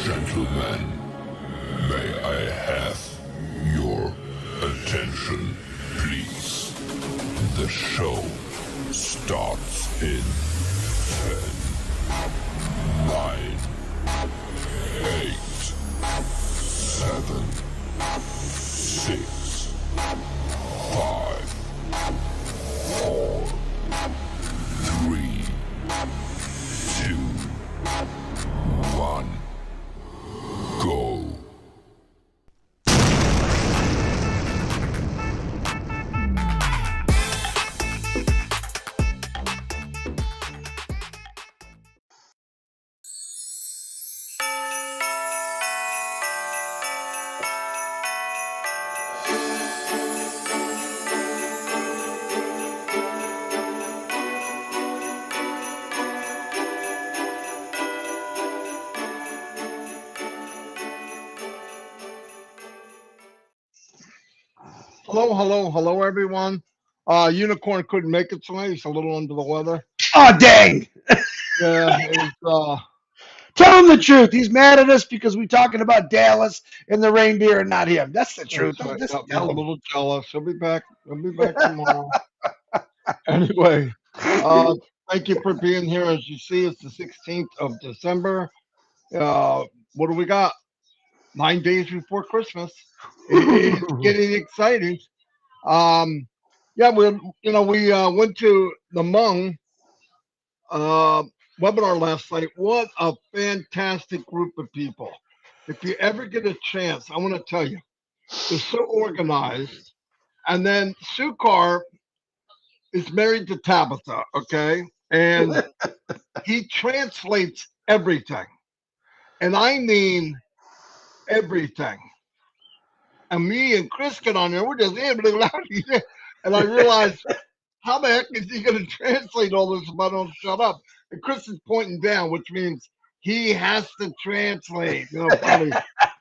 Gentlemen, may I have your attention, please? The show starts in 10, 9, 8, 7, 6, 5, 4, 3, 2, 1, go. Hello, everyone. Unicorn couldn't make it tonight. He's a little under the weather. Oh, dang. Yeah, it's Tell him the truth. He's mad at us because we're talking about Dallas and the reindeer and not him. That's the truth. right. Just Yep, he's tell a him. little jealous. He'll be back. He'll be back tomorrow. Anyway, thank you for being here. As you see, it's the 16th of December. What do we got? 9 days before Christmas. It's getting exciting. Yeah, we went to the Hmong webinar last night. What a fantastic group of people. If you ever get a chance, I want to tell you, they're so organized. And then Sukar is married to Tabitha, okay? And he translates everything. And I mean everything. And me and Chris get on there, we're just and I realized, how the heck is he going to translate all this if I don't shut up? And Chris is pointing down, which means he has to translate. Finally,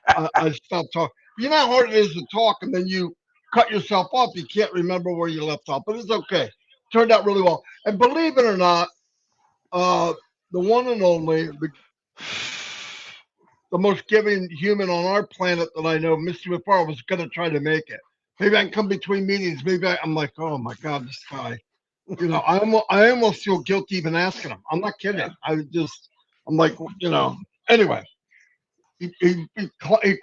I stopped talking. You know how hard it is to talk, and then you cut yourself off. You can't remember where you left off, but it's okay. Turned out really well. And believe it or not, the one and only, the most giving human on our planet that I know, Mr. McFarland, was going to try to make it. Maybe I can come between meetings. I'm like, oh my God, this guy. I almost feel guilty even asking him. I'm not kidding. I'm like, Anyway, he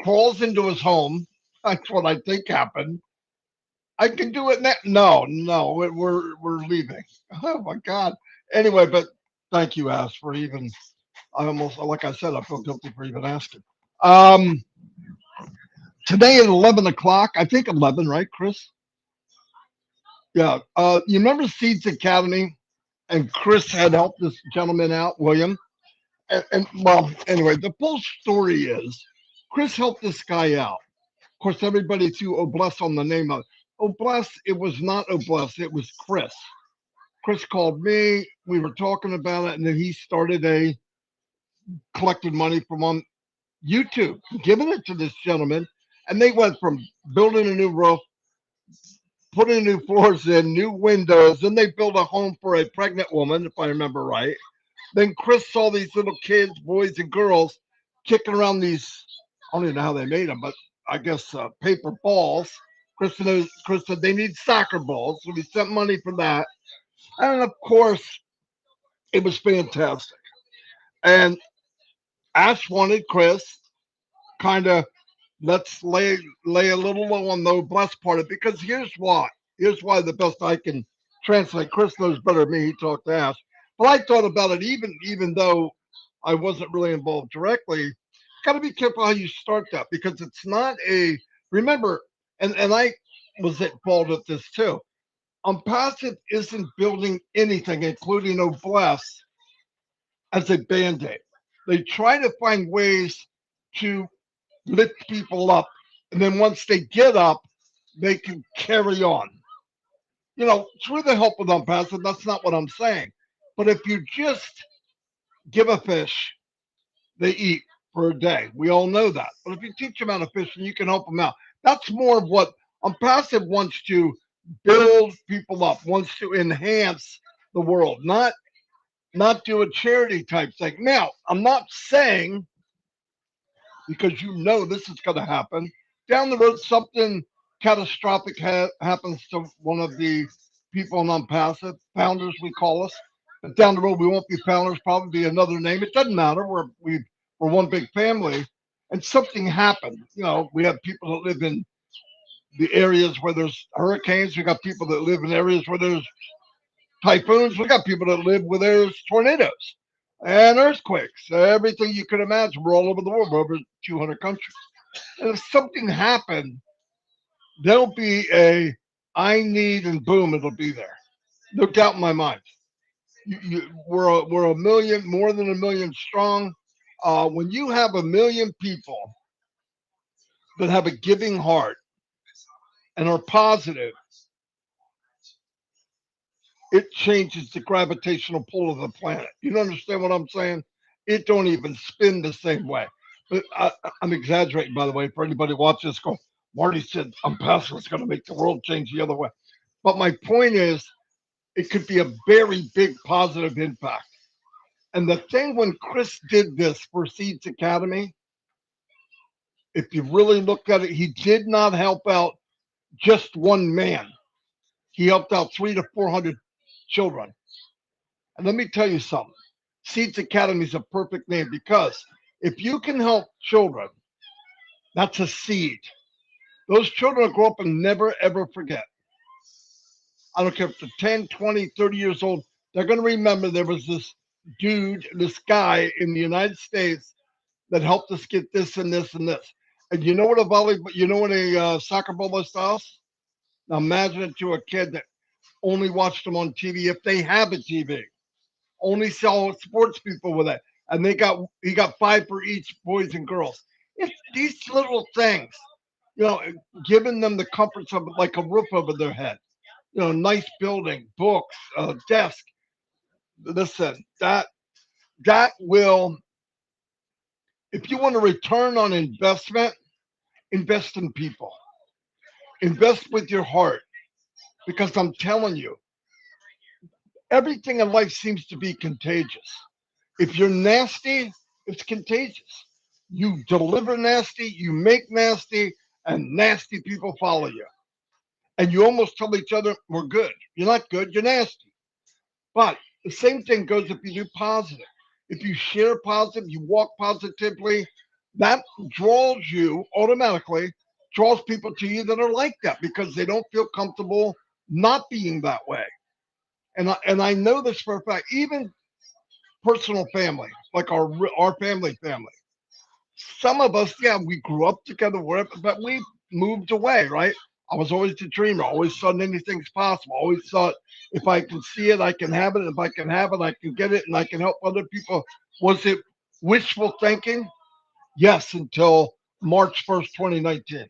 crawls into his home. That's what I think happened. I can do it now. No, we're leaving. Oh my God. Anyway, but thank you, Ash, for even. I almost, like I said, I feel guilty for even asking. Today at 11 o'clock, I think 11, right, Chris? Yeah. You remember Seeds Academy? And Chris had helped this gentleman out, William. Well, anyway, the full story is Chris helped this guy out. Of course, everybody threw Obless on the name of Obless. It was not Obless, it was Chris. Chris called me. We were talking about it, and then he started collected money from on YouTube, giving it to this gentleman. And they went from building a new roof, putting new floors in, new windows. Then they built a home for a pregnant woman, if I remember right. Then Chris saw these little kids, boys and girls, kicking around these, I don't even know how they made them, but I guess paper balls. Chris said they need soccer balls, so we sent money for that. And of course, it was fantastic. And Ash wanted Chris kind of, let's lay a little low on the blessed part of it, because here's why. Here's why the best I can translate. Chris knows better than me. He talked to Ash. But I thought about it, even though I wasn't really involved directly. Got to be careful how you start that, because it's not a, remember, and I was at fault at this too. Onpassive isn't building anything, including Obless, as a band-aid. They try to find ways to lift people up, and then once they get up, they can carry on. Through the help of Onpassive, that's not what I'm saying. But if you just give a fish, they eat for a day. We all know that. But if you teach them how to fish and you can help them out, that's more of what Onpassive wants to build people up, wants to enhance the world, not do a charity type thing. Now, I'm not saying because you know this is going to happen. Down the road, something catastrophic happens to one of the people in Onpassive, founders, we call us. But down the road, we won't be founders, probably be another name. It doesn't matter. We're one big family. And something happened. You know, we have people that live in the areas where there's hurricanes. We got people that live in areas where there's typhoons. We got people that live where there's tornadoes and earthquakes. Everything you could imagine. We're all over the world. We're over 200 countries. And if something happened, there'll be a I need and boom, it'll be there. No doubt in my mind. We're a million, more than a million strong. When you have a million people that have a giving heart and are positive, it changes the gravitational pull of the planet. You don't understand what I'm saying? It don't even spin the same way. But I'm exaggerating, by the way, for anybody watching this. Go, Marty said Onpassive is going to make the world change the other way. But my point is, it could be a very big positive impact. And the thing when Chris did this for Seeds Academy, if you really look at it, he did not help out just one man. He helped out 300 to 400 children. And let me tell you something. Seeds Academy is a perfect name because if you can help children, that's a seed. Those children will grow up and never, ever forget. I don't care if they're 10, 20, 30 years old. They're going to remember there was this dude, this guy in the United States that helped us get this and this and this. And you know what a soccer ball is to us? Now imagine it to a kid that only watched them on TV if they have a TV. Only saw sports people with it. And he got five for each, boys and girls. It's these little things, you know, giving them the comforts of like a roof over their head, you know, nice building, books, desk. Listen, that will, if you want a return on investment, invest in people, invest with your heart, because I'm telling you, everything in life seems to be contagious. If you're nasty, it's contagious. You deliver nasty, you make nasty, and nasty people follow you. And you almost tell each other, we're good. You're not good, you're nasty. But the same thing goes if you do positive. If you share positive, you walk positively, that draws you automatically, draws people to you that are like that because they don't feel comfortable not being that way. And I know this for a fact. Even personal family, like our family. Some of us, yeah, we grew up together, wherever, but we moved away, right? I was always the dreamer. Always thought anything's possible. Always thought if I can see it, I can have it. If I can have it, I can get it, and I can help other people. Was it wishful thinking? Yes, until March 1st, 2019,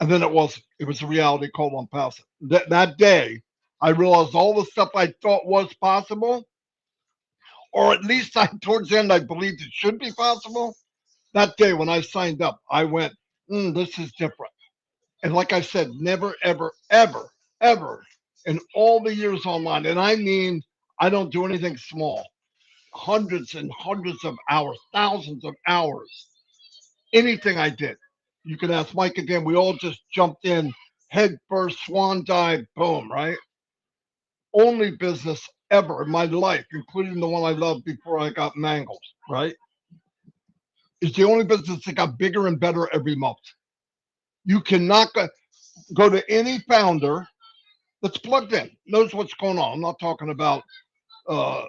and then it wasn't. It was a reality called Onpassive. That day, I realized all the stuff I thought was possible, or at least towards the end, I believed it should be possible. That day when I signed up, I went, this is different. And like I said, never, ever, ever, ever in all the years online, and I mean, I don't do anything small, hundreds and hundreds of hours, thousands of hours, anything I did. You can ask Mike again. We all just jumped in head first, swan dive, boom, right? Only business ever in my life, including the one I loved before I got mangled, right? It's the only business that got bigger and better every month. You cannot go to any founder that's plugged in, knows what's going on. I'm not talking about uh,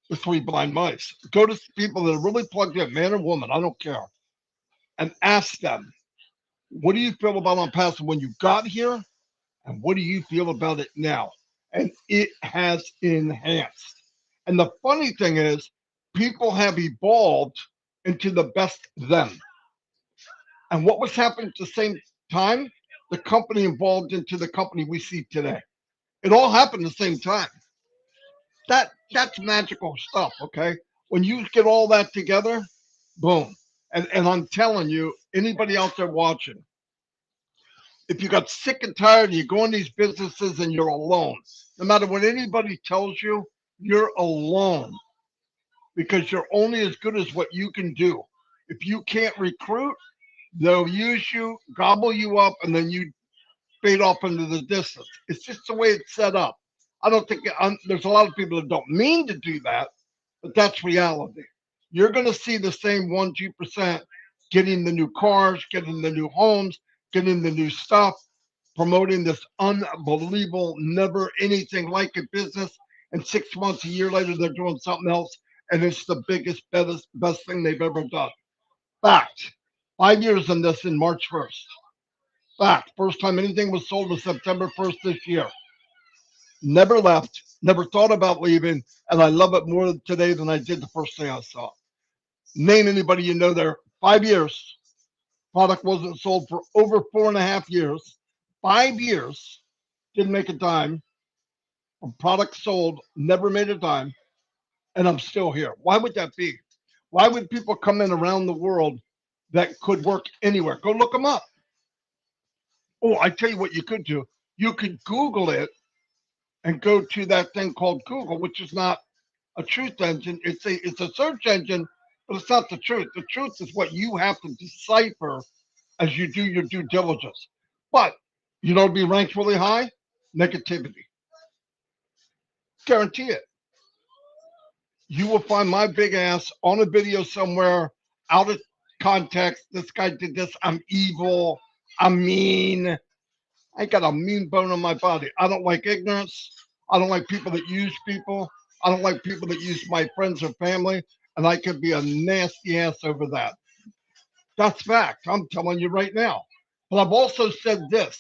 the three blind mice. Go to people that are really plugged in, man or woman, I don't care, and ask them, what do you feel about Onpassive when you got here? And what do you feel about it now? And it has enhanced. And the funny thing is, people have evolved into the best them. And what was happening at the same time? The company evolved into the company we see today. It all happened at the same time. That's magical stuff, okay? When you get all that together, boom. And I'm telling you, anybody out there watching, if you got sick and tired and you go in these businesses and you're alone, no matter what anybody tells you, you're alone because you're only as good as what you can do. If you can't recruit, they'll use you, gobble you up, and then you fade off into the distance. It's just the way it's set up. I don't think there's a lot of people that don't mean to do that, but that's reality. You're going to see the same 1, 2% getting the new cars, getting the new homes, getting the new stuff, promoting this unbelievable, never anything like it business. And 6 months, a year later, they're doing something else. And it's the biggest, best thing they've ever done. Fact. 5 years in this in March 1st. Fact. First time anything was sold was September 1st this year. Never left, never thought about leaving. And I love it more today than I did the first day I saw it. Name anybody you know there. 5 years. Product wasn't sold for over 4.5 years. 5 years. Didn't make a dime. A product sold, never made a dime. And I'm still here. Why would that be? Why would people come in around the world that could work anywhere? Go look them up. Oh, I tell you what you could do. You could Google it and go to that thing called Google, which is not a truth engine. It's a search engine, but it's not the truth. The truth is what you have to decipher as you do your due diligence. But you know, to be ranked really high, negativity. Guarantee it. You will find my big ass on a video somewhere out of context. This guy did this. I'm evil. I'm mean. I got a mean bone in my body. I don't like ignorance. I don't like people that use people. I don't like people that use my friends or family. And I could be a nasty ass over that. That's fact. I'm telling you right now. But I've also said this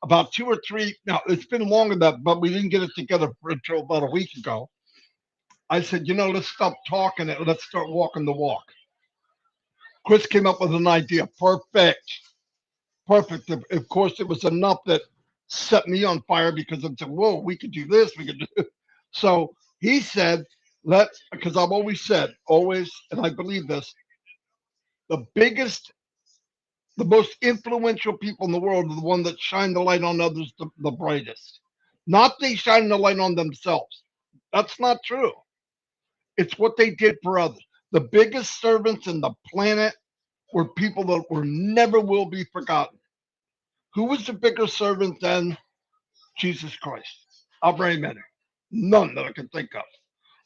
about 2 or 3. Now, it's been longer than that, but we didn't get it together until about a week ago. I said, let's stop talking it. Let's start walking the walk. Chris came up with an idea. Perfect. Perfect. Of course, it was enough that set me on fire because I said, whoa, we could do this. We could do it. So he said, because I've always said, always, and I believe this, the biggest, the most influential people in the world are the one that shine the light on others the brightest. Not they shine the light on themselves. That's not true. It's what they did for others. The biggest servants in the planet were people that were never will be forgotten. Who was the bigger servant than Jesus Christ? I'll very many. None that I can think of.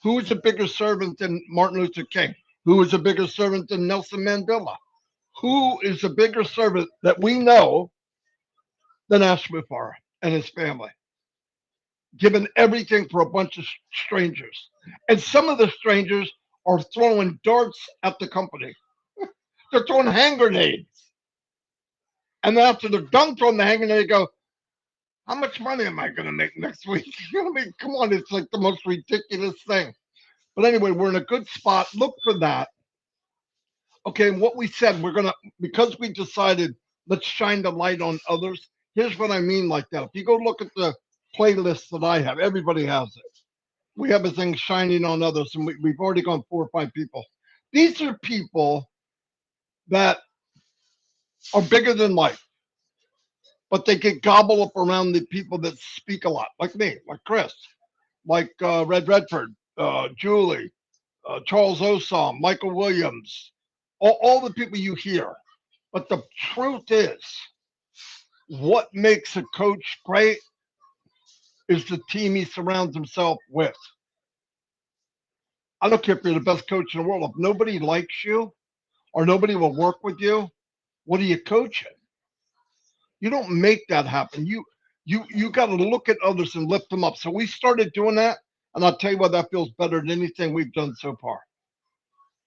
Who was a bigger servant than Martin Luther King? Who was a bigger servant than Nelson Mandela? Who is a bigger servant that we know than Ashmufara and his family? Given everything for a bunch of strangers. And some of the strangers are throwing darts at the company. They're throwing hand grenades. And then after they're done throwing the hand grenade, they go, how much money am I going to make next week? You know what I mean? Come on, it's like the most ridiculous thing. But anyway, we're in a good spot. Look for that. Okay, what we said, we're going to, because we decided, let's shine the light on others. Here's what I mean like that. If you go look at the playlist that I have, everybody has it. We have a thing shining on others, and we've already gone 4 or 5 people. These are people that are bigger than life, but they get gobbled up around the people that speak a lot, like me, like Chris, like Red Redford, Julie, Charles Ossom, Michael Williams, all the people you hear. But the truth is, what makes a coach great is the team he surrounds himself with. I don't care if you're the best coach in the world. If nobody likes you or nobody will work with you, what are you coaching? You don't make that happen. You got to look at others and lift them up. So we started doing that, and I'll tell you what, that feels better than anything we've done so far.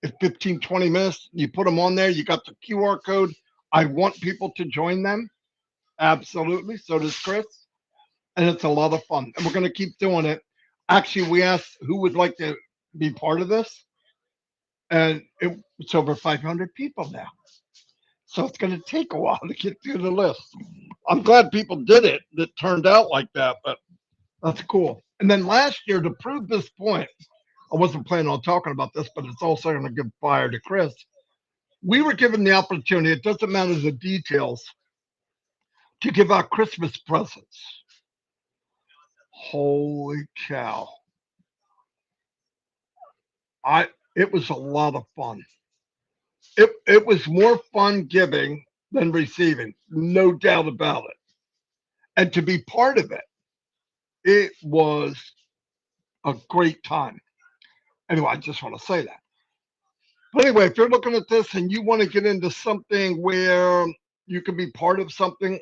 It's 15, 20 minutes. You put them on there. You got the QR code. I want people to join them. Absolutely. So does Chris. And it's a lot of fun. And we're going to keep doing it. Actually, we asked who would like to be part of this. And it's over 500 people now. So it's going to take a while to get through the list. I'm glad people did it that turned out like that, but that's cool. And then last year, to prove this point, I wasn't planning on talking about this, but it's also going to give fire to Chris. We were given the opportunity, it doesn't matter the details, to give out Christmas presents. Holy cow. It was a lot of fun. It was more fun giving than receiving, no doubt about it. And to be part of it, it was a great time. Anyway, I just want to say that. But anyway, if you're looking at this and you want to get into something where you can be part of something,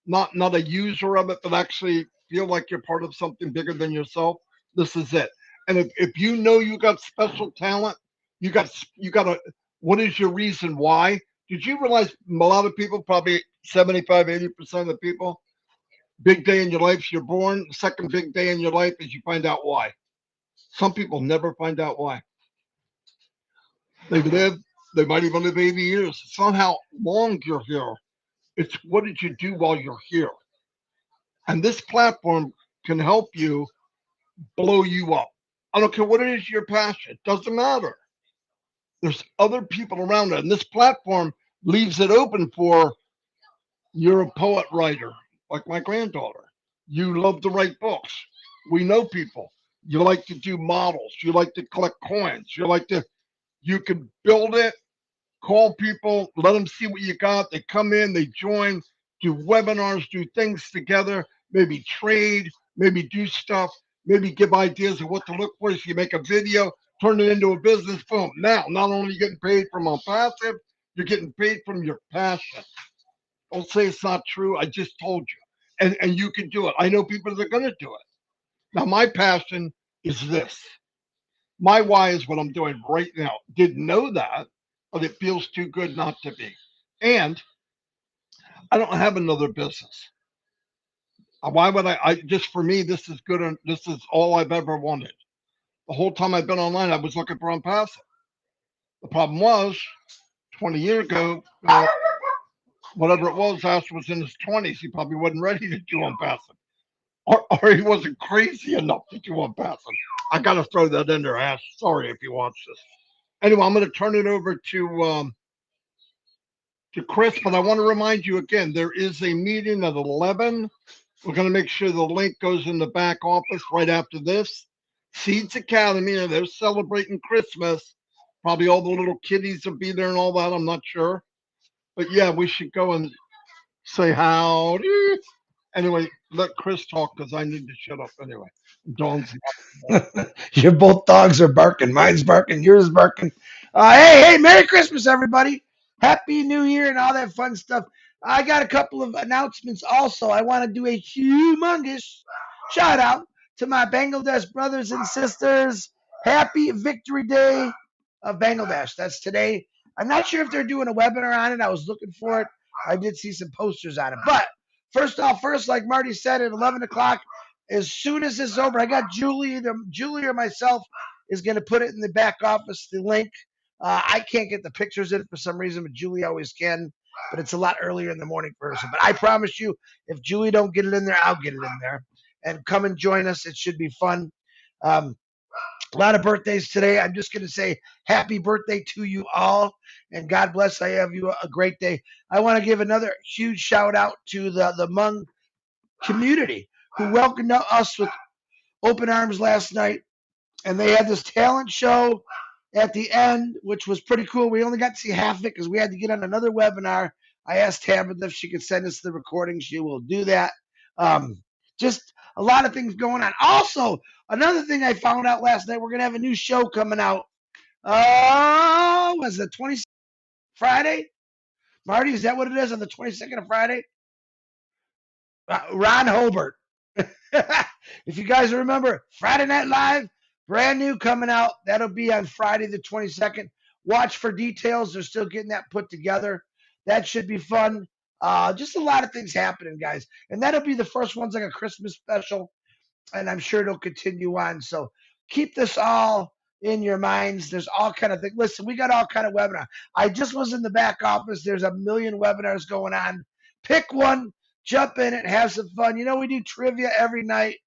not a user of it, but actually feel like you're part of something bigger than yourself, this is it. And if you know you got special talent, you got a what is your reason why? Did you realize a lot of people, probably 75, 80% of the people, big day in your life, you're born, second big day in your life is you find out why. Some people never find out why. They live, they might even live 80 years. It's not how long you're here. It's what did you do while you're here? And this platform can help you blow you up. I don't care what it is your passion. It doesn't matter. There's other people around it. And this platform leaves it open for you're a poet writer, like my granddaughter. You love to write books. We know people. You like to do models. You like to collect coins. You can build it, call people, let them see what you got. They come in, they join, do webinars, do things together, maybe trade, maybe do stuff, maybe give ideas of what to look for. So you make a video, turn it into a business. Boom. Now, not only are you getting paid from Onpassive, you're getting paid from your passion. Don't say it's not true. I just told you. And you can do it. I know people that are going to do it. Now, my passion is this. My why is what I'm doing right now. Didn't know that, but it feels too good not to be. And I don't have another business. Why would I just for me, this is good. And this is all I've ever wanted. The whole time I've been online, I was looking for Onpassive. The problem was 20 years ago, whatever it was, Ash was in his 20s. He probably wasn't ready to do Onpassive. Or he wasn't crazy enough to do Onpassive. I got to throw that in there, Ash. Sorry if you watch this. Anyway, I'm going to turn it over to Chris, but I want to remind you again, there is a meeting at 11. We're going to make sure the link goes in the back office right after this. Seeds Academy, and they're celebrating Christmas. Probably all the little kiddies will be there and all that. I'm not sure. But yeah, we should go and say howdy. Anyway, let Chris talk because I need to shut up anyway. Dawn's Your both dogs are barking. Mine's barking. Yours is barking. Hey, Merry Christmas, everybody. Happy New Year and all that fun stuff. I got a couple of announcements also. I want to do a humongous shout out to my Bangladesh brothers and sisters. Happy Victory Day of Bangladesh. That's today. I'm not sure if they're doing a webinar on it. I was looking for it. I did see some posters on it. But first, like Marty said, at 11 o'clock, as soon as this is over, I got Julie, either Julie or myself is going to put it in the back office, the link. I can't get the pictures in it for some reason, but Julie always can. But it's a lot earlier in the morning for her. But I promise you, if Julie don't get it in there, I'll get it in there. And come and join us. It should be fun. A lot of birthdays today. I'm just going to say happy birthday to you all. And God bless. I have you a great day. I want to give another huge shout out to the Hmong community who welcomed us with open arms last night. And they had this talent show at the end, which was pretty cool. We only got to see half of it because we had to get on another webinar. I asked Tabitha if she could send us the recording. She will do that. Just a lot of things going on. Also, another thing I found out last night, we're going to have a new show coming out. Was it 20th Friday? Marty, is that what it is on the 22nd of Friday? Ron Hobart. If you guys remember, Friday Night Live, brand new coming out. That'll be on Friday the 22nd. Watch for details. They're still getting that put together. That should be fun. Just a lot of things happening, guys. And that'll be the first one's like a Christmas special. And I'm sure it'll continue on. So keep this all in your minds. There's all kind of things. Listen, we got all kind of webinars. I just was in the back office. There's a million webinars going on. Pick one, jump in it, have some fun. You know, we do trivia every night.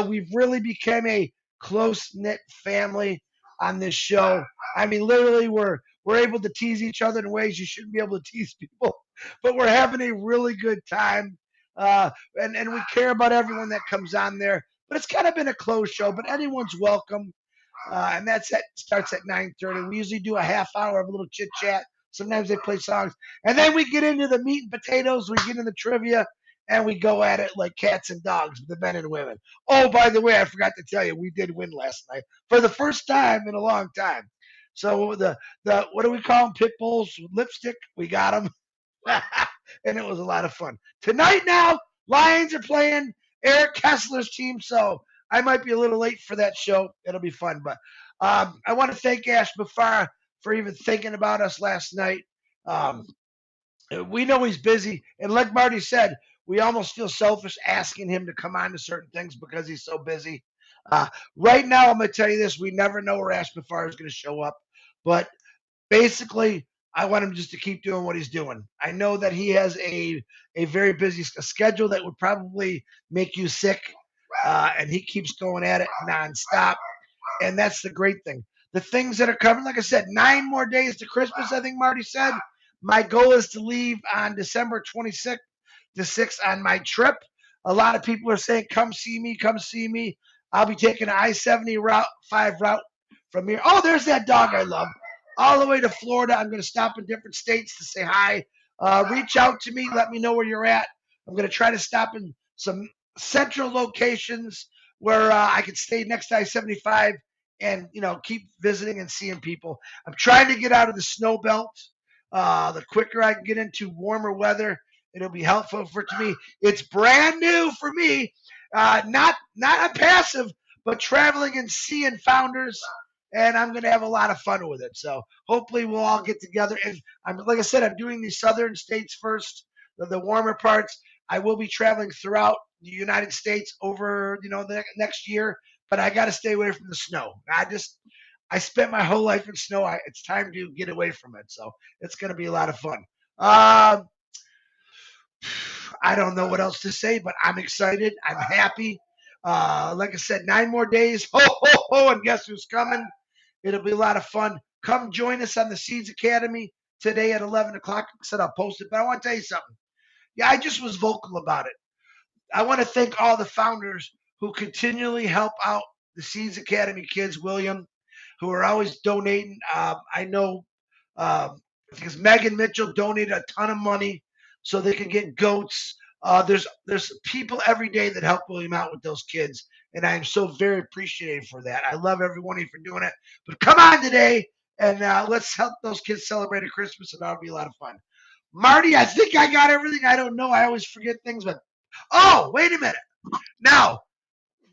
We've really become a close-knit family on this show. I mean, literally, we're able to tease each other in ways you shouldn't be able to tease people, but we're having a really good time. And we care about everyone that comes on there. But it's kind of been a closed show, but anyone's welcome. and starts at 9:30. We usually do a half hour of a little chit chat. Sometimes they play songs, and then we get into the meat and potatoes. We get into the trivia, and we go at it like cats and dogs, the men and women. Oh, by the way, I forgot to tell you, we did win last night for the first time in a long time. So the what do we call them? Pit bulls with lipstick. We got them. And it was a lot of fun. Tonight now, Lions are playing Eric Kessler's team, so I might be a little late for that show. It'll be fun, but I want to thank Ash Bafar for even thinking about us last night. Um, we know he's busy, and like Marty said, we almost feel selfish asking him to come on to certain things because he's so busy. Uh, right now, I'm going to tell you this: we never know where Ash Bafar is going to show up, but basically, I want him just to keep doing what he's doing. I know that he has a very busy schedule that would probably make you sick, and he keeps going at it nonstop. And that's the great thing. The things that are coming, like I said, 9 more days to Christmas, I think Marty said. My goal is to leave on December 26th to 6th on my trip. A lot of people are saying, come see me, come see me. I'll be taking an I-70 route, 5 route from here. Oh, there's that dog I love. All the way to Florida. I'm going to stop in different states to say hi. Reach out to me. Let me know where you're at. I'm going to try to stop in some central locations where I can stay next to I-75 and keep visiting and seeing people. I'm trying to get out of the snow belt. The quicker I can get into warmer weather, it'll be helpful for to me. It's brand new for me, not a passive, but traveling and seeing founders, and I'm going to have a lot of fun with it. So hopefully we'll all get together. And like I said, I'm doing the southern states first, the warmer parts. I will be traveling throughout the United States over the next year, but I got to stay away from the snow. I spent my whole life in snow. It's time to get away from it. So it's going to be a lot of fun. I don't know what else to say, but I'm excited. I'm happy. Like I said, 9 more days. Ho, ho, ho. And guess who's coming? It'll be a lot of fun. Come join us on the Seeds Academy today at 11 o'clock. I said I'll post it, but I want to tell you something. Yeah, I just was vocal about it. I want to thank all the founders who continually help out the Seeds Academy kids, William, who are always donating. I know because Megan Mitchell donated a ton of money so they can get goats. There's people every day that help William out with those kids, and I am so very appreciative for that. I love every one of you for doing it. But come on today, and let's help those kids celebrate a Christmas, and that'll be a lot of fun. Marty, I think I got everything. I don't know. I always forget things, but oh, wait a minute. Now,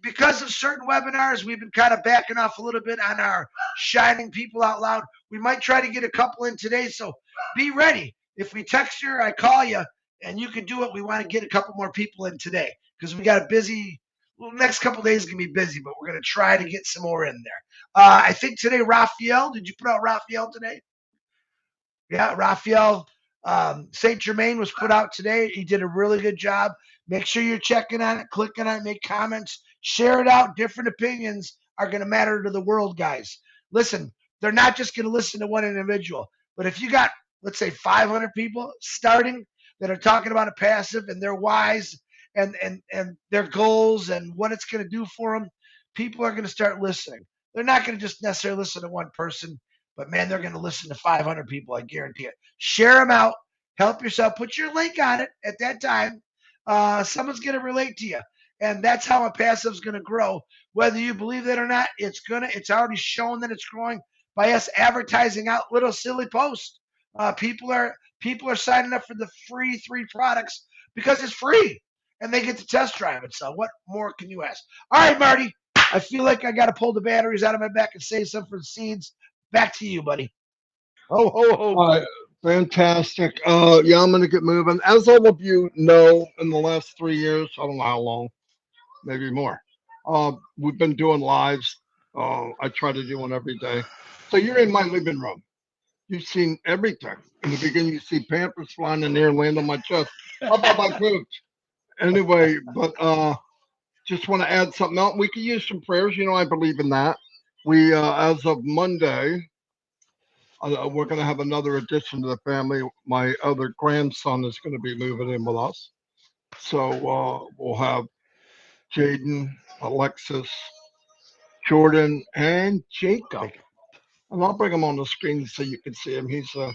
because of certain webinars, we've been kind of backing off a little bit on our shining people out loud. We might try to get a couple in today, so be ready. If we text you, I call you, and you can do it. We want to get a couple more people in today because we got a busy. Well, next couple of days is gonna be busy, but we're gonna try to get some more in there. I think today, Raphael. Did you put out Raphael today? Yeah, Raphael St. Germain was put out today. He did a really good job. Make sure you're checking on it, clicking on it, make comments, share it out. Different opinions are going to matter to the world, guys. Listen, they're not just going to listen to one individual, but if you got, let's say, 500 people starting that are talking about a passive and their whys and their goals and what it's going to do for them, people are going to start listening. They're not going to just necessarily listen to one person, but man, they're going to listen to 500 people. I guarantee it. Share them out. Help yourself. Put your link on it at that time. Someone's going to relate to you, and that's how a passive is going to grow. Whether you believe it or not, it's already shown that it's growing by us advertising out little silly posts. People are signing up for the free 3 products because it's free, and they get to test drive it. So what more can you ask? All right, Marty. I feel like I got to pull the batteries out of my back and save some for the seeds. Back to you, buddy. Ho, ho, ho. All right, fantastic. Yeah, I'm gonna get moving. As all of you know, in the last 3 years, I don't know how long, maybe more. We've been doing lives. I try to do one every day. So you're in my living room. You've seen everything. In the beginning, you see Pampers flying in there and land on my chest. How about my boots? Anyway, but just want to add something else. We could use some prayers. I believe in that. We, as of Monday, we're going to have another addition to the family. My other grandson is going to be moving in with us. So we'll have Jaden, Alexis, Jordan, and Jacob. Jacob. And I'll bring him on the screen so you can see him. He's a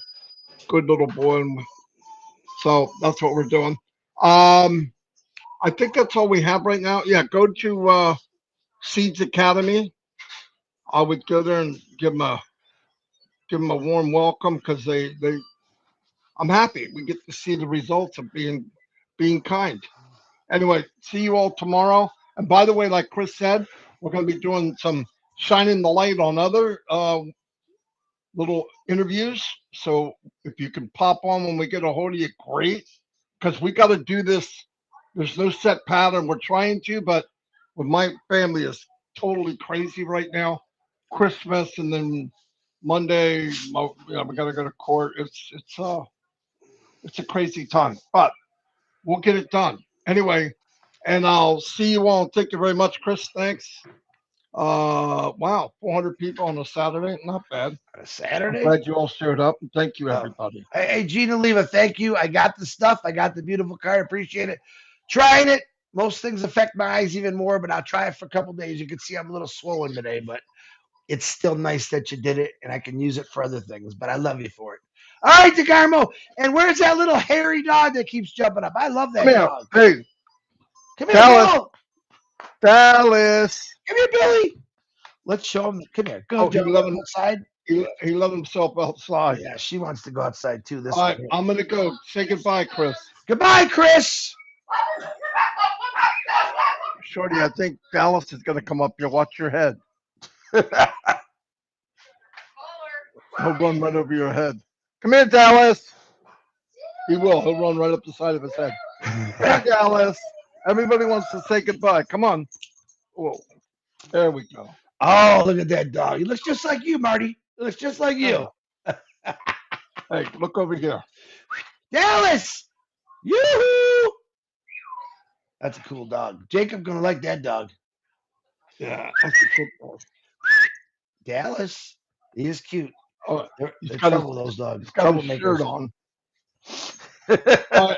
good little boy. And so that's what we're doing. I think that's all we have right now. Yeah, go to Seeds Academy. I would go there and give them a warm welcome because they I'm happy we get to see the results of being kind. Anyway, see you all tomorrow. And by the way, like Chris said, we're going to be doing some shining the light on other little interviews. So if you can pop on when we get a hold of you, great. Because we got to do this. There's no set pattern. We're trying to, but with my family is totally crazy right now. Christmas and then Monday, we got to go to court. It's a crazy time, but we'll get it done anyway. And I'll see you all. Thank you very much, Chris. Thanks. Wow, 400 people on a Saturday, not bad. On a I'm Saturday? glad you all showed up. And thank you, Oh. everybody. Hey, Gina Leva, thank you. I got the stuff. I got the beautiful card. Appreciate it. Trying it. Most things affect my eyes even more, but I'll try it for a couple days. You can see I'm a little swollen today, but it's still nice that you did it, and I can use it for other things. But I love you for it. All right, DeGarmo. And where's that little hairy dog that keeps jumping up? I love that Come here. dog. Hey, Come here, Dallas. Bill. Dallas. Come here, Billy. Let's show him. Come here. Go Oh, he jump let him. outside. He let himself outside. Yeah, she wants to go outside too. This All one right, here. I'm gonna go. Say goodbye, Chris. Goodbye, Chris. Shorty, I think Dallas is gonna come up here. Watch your head. He'll run right over your head. Come here, Dallas. He will. He'll run right up the side of his head. Come here, Dallas. Everybody wants to say goodbye. Come on. Whoa. There we go. Oh, look at that dog. He looks just like you, Marty. He looks just like you. Hey, look over here. Dallas! Yoo-hoo! That's a cool dog. Jacob gonna like that dog. Yeah, that's a good dog. Dallas. He is cute. Oh, They're he's got trouble, those dogs. his shirt Troublemakers. on. All right,